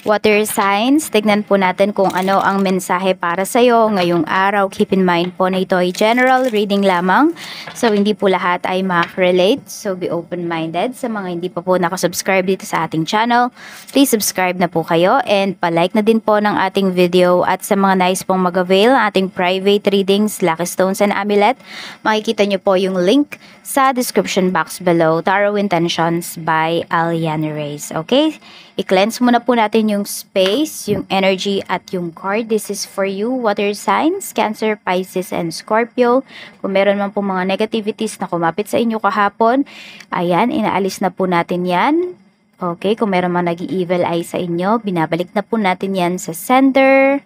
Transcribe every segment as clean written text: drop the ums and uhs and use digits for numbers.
Water signs, tignan po natin kung ano ang mensahe para sa'yo ngayong araw. Keep in mind po na ito ay general reading lamang. So, hindi po lahat ay makaka-relate. So, be open-minded. Sa mga hindi pa po nakasubscribe dito sa ating channel, please subscribe na po kayo and palike na din po ng ating video. At sa mga nais pong mag-avail ng ating private readings, Lucky Stones and Amulet, makikita nyo po yung link sa description box below. Tarot Intentions by Aliana Reyes. Okay? I-cleanse muna po natin yung space, yung energy at yung card. This is for you, water signs, Cancer, Pisces, and Scorpio. Kung meron man po mga negativities na kumapit sa inyo kahapon, ayan, inaalis na po natin yan. Okay, kung meron man nag-evil eye sa inyo, binabalik na po natin yan sa sender.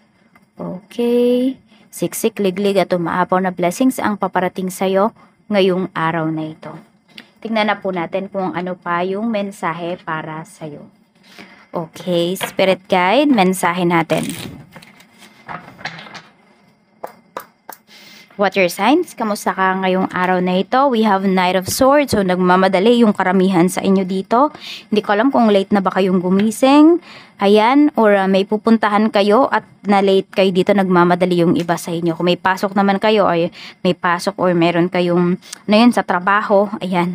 Okay, siksik, liglig at umaapaw na blessings ang paparating sa'yo ngayong araw na ito. Tingnan na po natin kung ano pa yung mensahe para sa'yo. Okay, Spirit Guide, mensahe natin. Water signs, kamusta ka ngayong araw na ito? We have Knight of Swords, so nagmamadali yung karamihan sa inyo dito. Hindi ko alam kung late na ba kayong gumising. Ayan, or may pupuntahan kayo at na-late kayo dito, nagmamadali yung iba sa inyo. Kung may pasok naman kayo, ay may pasok or meron kayong, sa trabaho, ayan,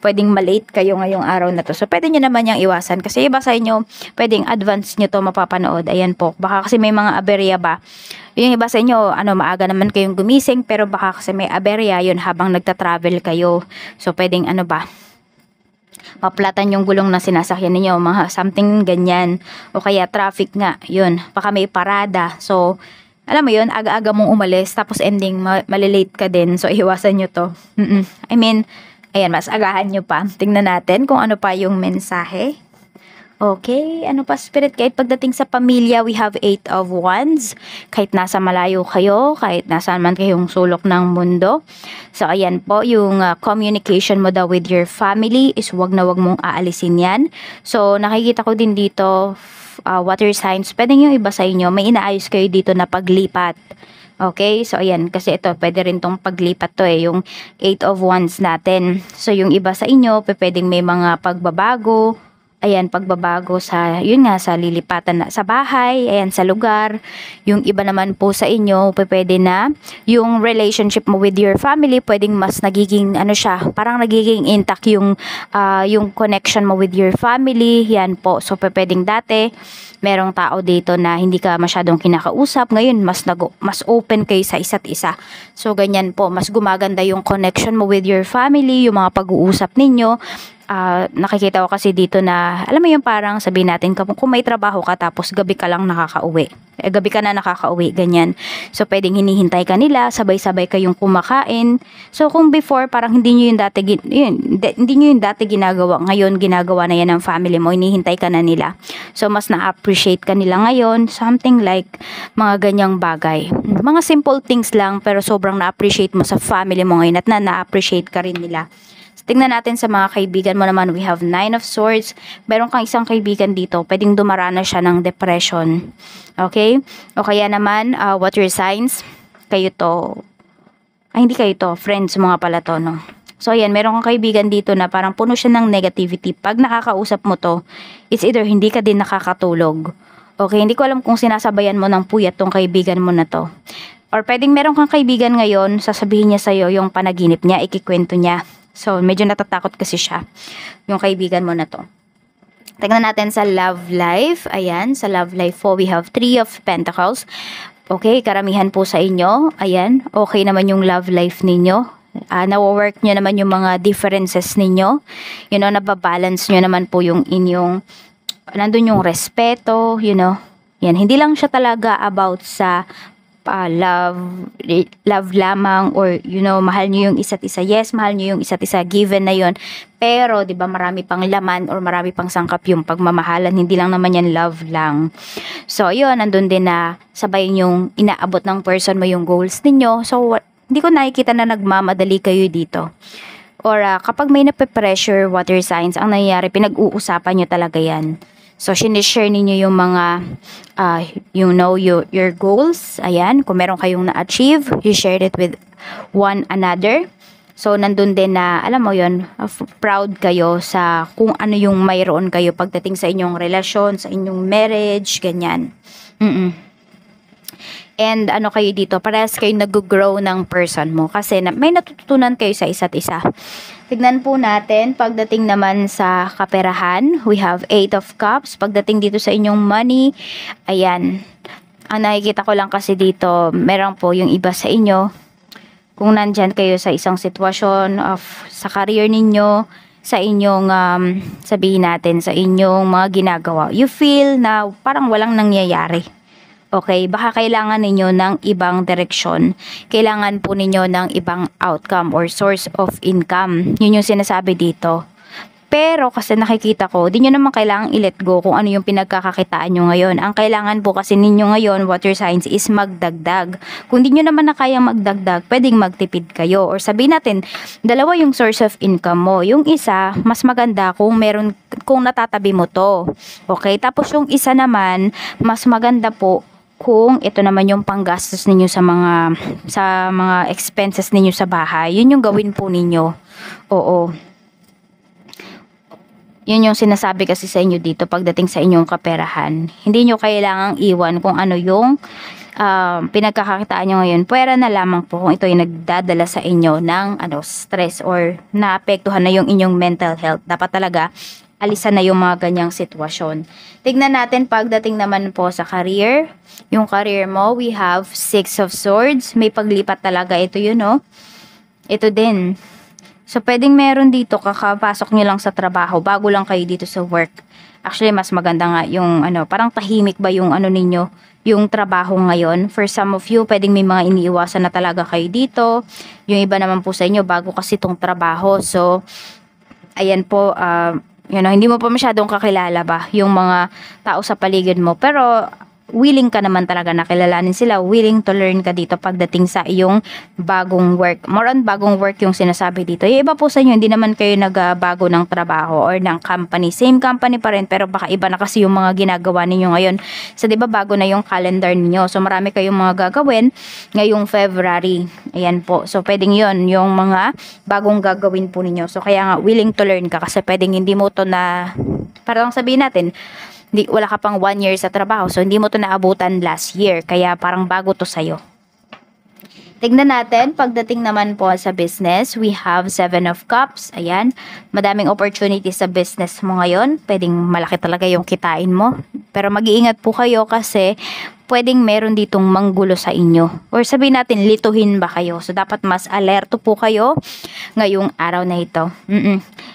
pwedeng malate kayo ngayong araw na to. So, pwede nyo naman yung iwasan kasi iba sa inyo, pwedeng advance nyo to mapapanood. Ayan po, baka kasi may mga aberya ba. Yung iba sa inyo, maaga naman kayong gumising, pero baka kasi may aberya yun habang nagta-travel kayo. So, pwedeng maplatan yung gulong na sinasakyan ninyo, mga something ganyan. O kaya traffic nga, yun, baka may parada. So, alam mo yun, aga-aga mong umalis, tapos ending, malilate ka din. So, iwasan nyo to. I mean, ayan, mas agahan nyo pa. Tingnan natin kung ano pa yung mensahe. Okay, ano pa Spirit Guide? Pagdating sa pamilya, we have 8 of Wands. Kahit nasa malayo kayo, kahit nasaan man kayong sulok ng mundo. So, ayan po, yung communication mo daw with your family is wag na wag mong aalisin yan. So, nakikita ko din dito, water signs, pwede yung iba sa inyo, may inaayos kayo dito na paglipat. Okay, so ayan, kasi ito, pwede rin tong paglipat to yung 8 of Wands natin. So, yung iba sa inyo, pwedeng may mga pagbabago. Ayan, pagbabago sa, yun nga, sa lilipatan na sa bahay, ayan, sa lugar. Yung iba naman po sa inyo, pwede na yung relationship mo with your family, pwedeng mas nagiging, parang nagiging intact yung connection mo with your family. Yan po, so pwedeng dati, merong tao dito na hindi ka masyadong kinakausap. Ngayon, mas open kayo sa isa't isa. So, ganyan po, mas gumaganda yung connection mo with your family, yung mga pag-uusap ninyo. Nakikita ko kasi dito na, alam mo yung parang sabihin natin, kung may trabaho ka tapos gabi ka lang nakakauwi. Gabi ka na nakakauwi, ganyan. So, pwedeng hinihintay ka nila, sabay-sabay kayong kumakain. So, kung before, parang hindi nyo yung dati ginagawa. Ngayon, ginagawa na yan ng family mo, hinihintay ka na nila. So, mas na-appreciate ka nila ngayon. Something like mga ganyang bagay. Mga simple things lang, pero sobrang na-appreciate mo sa family mo ngayon at na-appreciate ka rin nila. Tingnan natin sa mga kaibigan mo naman, we have 9 of Swords. Meron kang isang kaibigan dito, pwedeng dumaranas siya ng depression. Okay? O kaya naman, water signs, kayo to, hindi kayo to, friends mga pala to, no? So, ayan, meron kang kaibigan dito na parang puno siya ng negativity. Pag nakakausap mo to, it's either hindi ka din nakakatulog. Okay? Hindi ko alam kung sinasabayan mo ng puyat tong kaibigan mo na to. Or pwedeng meron kang kaibigan ngayon, sasabihin niya sa'yo yung panaginip niya, ikikwento niya. So, medyo natatakot kasi siya, yung kaibigan mo na to. Tingnan natin sa love life. Ayan, sa love life po, we have 3 of Pentacles. Okay, karamihan po sa inyo. Ayan, okay naman yung love life ninyo. Nawo-work nyo naman yung mga differences ninyo. Nababalance nyo naman po yung inyong, nandun yung respeto, Yan, hindi lang siya talaga about sa love lamang or mahal niyo yung isa't isa. Yes, mahal niyo yung isa't isa, given na yon. Pero 'di ba marami pang laman or marami pang sangkap yung pagmamahalan, hindi lang naman yan love lang. So, yun, nandun din na sabay yung inaabot ng person mo yung goals ninyo. So, hindi ko nakikita na nagmamadali kayo dito. Or kapag may nape-pressure water signs, ang nangyayari, pinag-uusapan nyo talaga yan. So, sinishare ninyo yung mga, your goals. Ayan, kung meron kayong na-achieve, you share it with one another. So, nandun din na, alam mo yon, proud kayo sa kung ano yung mayroon kayo pagdating sa inyong relasyon, sa inyong marriage, ganyan. And ano kayo dito, parehas kayo nag-grow ng person mo kasi may natututunan kayo sa isa't isa. Tignan po natin, pagdating naman sa kaperahan, we have 8 of Cups. Pagdating dito sa inyong money, ayan, ang nakikita ko lang kasi dito, meron po yung iba sa inyo, kung nandyan kayo sa isang sitwasyon of sa career ninyo, sa inyong, sabihin natin, sa inyong mga ginagawa, you feel na parang walang nangyayari. Okay, baka kailangan ninyo ng ibang direksyon. Kailangan po ninyo ng ibang outcome or source of income. Yun yung sinasabi dito. Pero kasi nakikita ko, di nyo naman kailangang i-let go kung ano yung pinagkakakitaan nyo ngayon. Ang kailangan po kasi ninyo ngayon, water signs, is magdagdag. Kung di nyo naman na kayang magdagdag, pwedeng magtipid kayo. Or sabihin natin, dalawa yung source of income mo. Yung isa, mas maganda kung natatabi mo to. Okay? Tapos yung isa naman, mas maganda po kung ito naman yung panggastos ninyo sa mga expenses ninyo sa bahay. Yun yung gawin po ninyo. Oo. Yun yung sinasabi kasi sa inyo dito pagdating sa inyong kaperahan. Hindi nyo kailangang iwan kung ano yung pinagkakakitaan nyo ngayon. Pwera na lamang po kung ito yung nagdadala sa inyo ng stress or naapektuhan na yung inyong mental health. Dapat talaga alisan na yung mga ganyang sitwasyon. Tignan natin pagdating naman po sa career. Yung career mo, we have 6 of Swords. May paglipat talaga ito yun, no? Ito din. So, pwedeng meron dito, kakapasok nyo lang sa trabaho, bago lang kayo dito sa work. Actually, mas maganda nga yung, parang tahimik ba yung ninyo, yung trabaho ngayon. For some of you, pwedeng may mga iniiwasan na talaga kayo dito. Yung iba naman po sa inyo, bago kasi itong trabaho. So, ayan po, hindi mo pa masyadong kakilala ba yung mga tao sa paligid mo. Pero, willing ka naman talaga na kilalanin sila, willing to learn ka dito pagdating sa iyong bagong work. More on bagong work yung sinasabi dito. Yung iba po sa inyo, hindi naman kayo nagbago ng trabaho or ng company. Same company pa rin, pero baka iba na kasi yung mga ginagawa ninyo ngayon. So, di ba bago na yung calendar ninyo? So, marami kayong mga gagawin ngayong February. Ayan po. So, pwedeng yun, yung mga bagong gagawin po ninyo. So, kaya nga, willing to learn ka kasi pwedeng hindi mo to na, parang sabihin natin, wala ka pang 1 year sa trabaho. So, hindi mo to naabutan last year. Kaya parang bago to sa'yo. Tignan natin, pagdating naman po sa business, we have 7 of Cups. Ayan, madaming opportunities sa business mo ngayon. Pwedeng malaki talaga yung kitain mo. Pero mag-iingat po kayo kasi pwedeng meron ditong manggulo sa inyo. Or sabihin natin, lituhin ba kayo? So, dapat mas alerto po kayo ngayong araw na ito.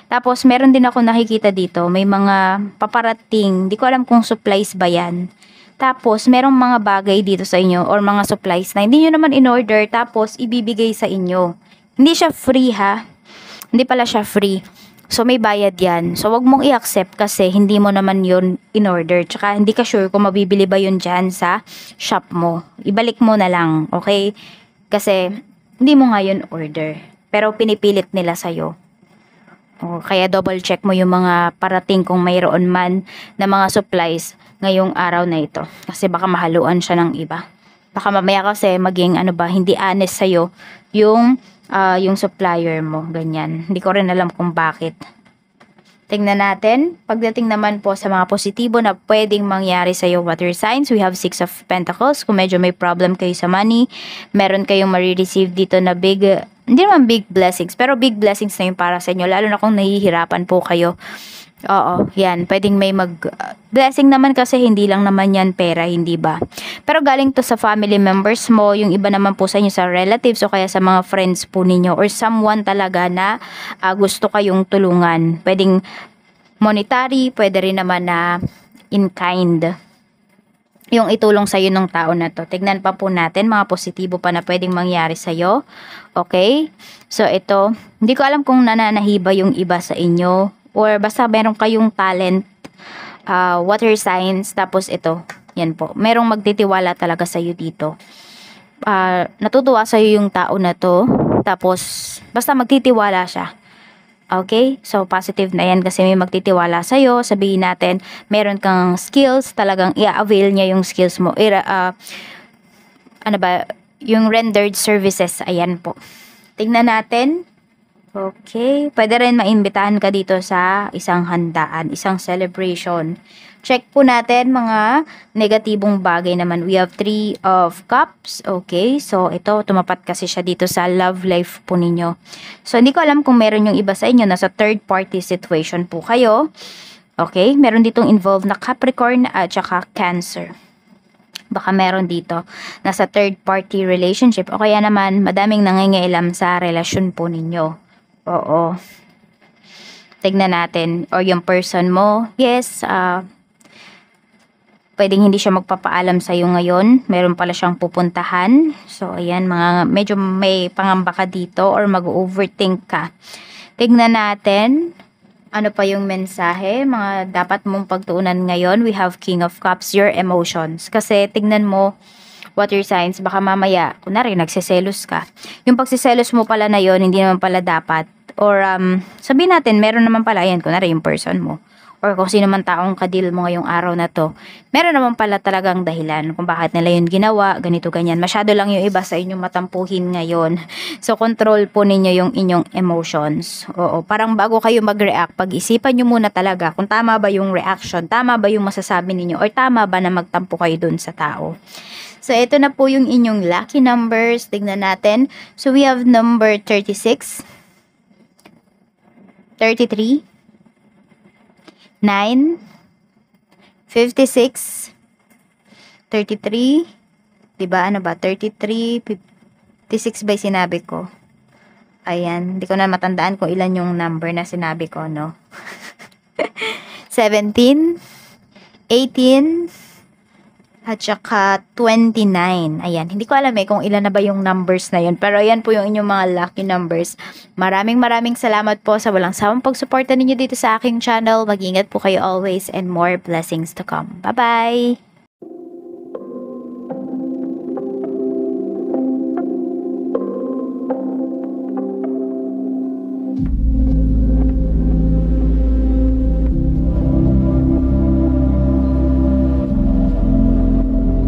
Tapos, meron din ako nakikita dito. May mga paparating. Di ko alam kung supplies ba yan. Tapos, merong mga bagay dito sa inyo or mga supplies na hindi nyo naman in-order tapos ibibigay sa inyo. Hindi siya free ha. Hindi pala siya free. So, may bayad yan. So, wag mong i-accept kasi hindi mo naman yun in-order. Tsaka, hindi ka sure kung mabibili ba yun dyan sa shop mo. Ibalik mo na lang, okay? Kasi, hindi mo nga yun order. Pero, pinipilit nila sa'yo. O, kaya, double check mo yung mga parating kung mayroon man na mga supplies ngayong araw na ito. Kasi, baka mahaluan siya ng iba. Baka mamaya kasi maging, hindi honest sa'yo yung supplier mo, ganyan. Hindi ko rin alam kung bakit. Tingnan natin, pagdating naman po sa mga positibo na pwedeng mangyari sa iyo water signs, we have 6 of Pentacles. Kung medyo may problem kayo sa money, meron kayong ma-receive dito na hindi naman big blessings, pero big blessings na yung para sa inyo, lalo na kung nahihirapan po kayo. Oo, yan. Pwedeng may blessing naman kasi hindi lang naman yan pera, hindi ba? Pero galing to sa family members mo, yung iba naman po sa inyo sa relatives o kaya sa mga friends po ninyo or someone talaga na gusto kayong tulungan. Pwedeng monetary, pwede rin naman na in kind yung itulong sa'yo ng tao na to. Tignan pa po natin mga positibo pa na pwedeng mangyari sa'yo. Okay? So ito, hindi ko alam kung nananahiba yung iba sa inyo or basta meron kayong talent, water signs, tapos ito, yan po. Merong magtitiwala talaga sa'yo dito. Natutuwa sa'yo yung tao na to, tapos basta magtitiwala siya. Okay? So, positive na yan kasi may magtitiwala sa'yo. Sabihin natin, meron kang skills, talagang i-avail niya yung skills mo. Yung rendered services, ayan po. Tingnan natin. Okay, pwede rin maimbitahan ka dito sa isang handaan, isang celebration. Check po natin mga negatibong bagay naman. We have 3 of cups. Okay, so ito, tumapat kasi siya dito sa love life po ninyo. So, hindi ko alam kung meron yung iba sa inyo. Nasa third party situation po kayo. Okay, meron ditong involved na Capricorn at saka Cancer. Baka meron dito nasa third party relationship o kaya naman madaming nangingailam sa relasyon po ninyo. Oo. Tignan natin. Or yung person mo, yes, pwedeng hindi siya magpapaalam sa'yo ngayon. Meron pala siyang pupuntahan. So, ayan, medyo may pangamba ka dito or mag-overthink ka. Tignan natin. Ano pa yung mensahe? Mga dapat mong pagtuunan ngayon. We have King of Cups, your emotions. Kasi tignan mo, water signs, baka mamaya, kunwari, nagsiselos ka. Yung pagsiselos mo pala na yon hindi naman pala dapat. Or, sabihin natin, meron naman pala, yan, kunwari, yung person mo. Or kung sino man taong kadil mo ngayong araw na to, meron naman pala talagang dahilan kung bakit nila yun ginawa, ganito, ganyan. Masyado lang yung iba sa inyong matampuhin ngayon. So, control po ninyo yung inyong emotions. Oo, parang bago kayo mag-react, pag-isipan nyo muna talaga kung tama ba yung reaction, tama ba yung masasabi ninyo, or tama ba na magtampo kayo dun sa tao. So, ito na po yung inyong lucky numbers. Tignan natin. So, we have number 36, 33, 9, 56, 33, diba, ano ba, 33, 56 ba sinabi ko? Ayan, hindi ko na matandaan kung ilan yung number na sinabi ko, no? 17, 18, at saka 29. Ayan, hindi ko alam kung ilan na ba yung numbers na yun. Pero ayan po yung inyong mga lucky numbers. Maraming salamat po sa walang sawang pagsuporta ninyo dito sa aking channel. Mag-ingat po kayo always and more blessings to come. Bye-bye!